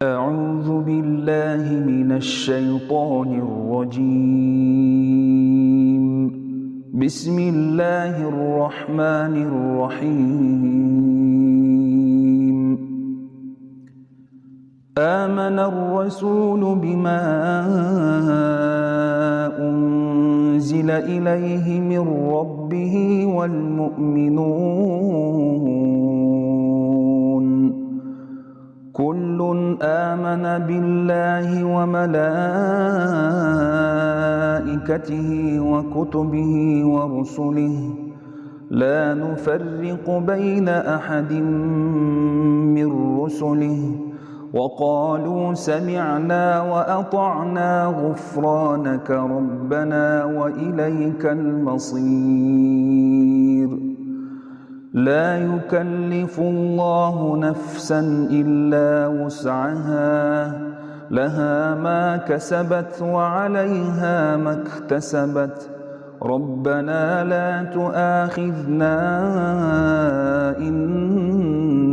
أعوذ بالله من الشيطان الرجيم. بسم الله الرحمن الرحيم. آمن الرسول بما أنزل إليه من ربه والمؤمنون كل آمن بالله وملائكته وكتبه ورسله لا نفرق بين أحد من رسله وقالوا سمعنا وأطعنا غفرانك ربنا وإليك المصير. لا يكلف الله نفسا إلا وسعها لها ما كسبت وعليها ما اكتسبت ربنا لا تؤاخذنا إن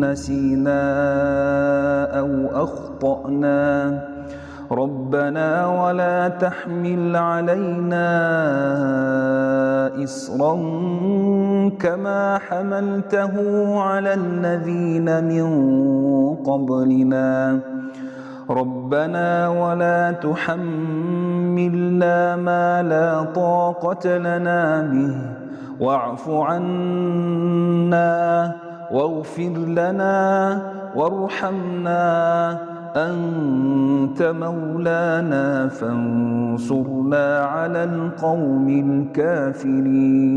نسينا أو أخطأنا ربنا ولا تحمل علينا إصرا كما حملته على الذين من قبلنا ربنا ولا تحملنا ما لا طاقة لنا به واعف عنا واغفر لنا وارحمنا أنت مولانا فانصرنا على القوم الكافرين.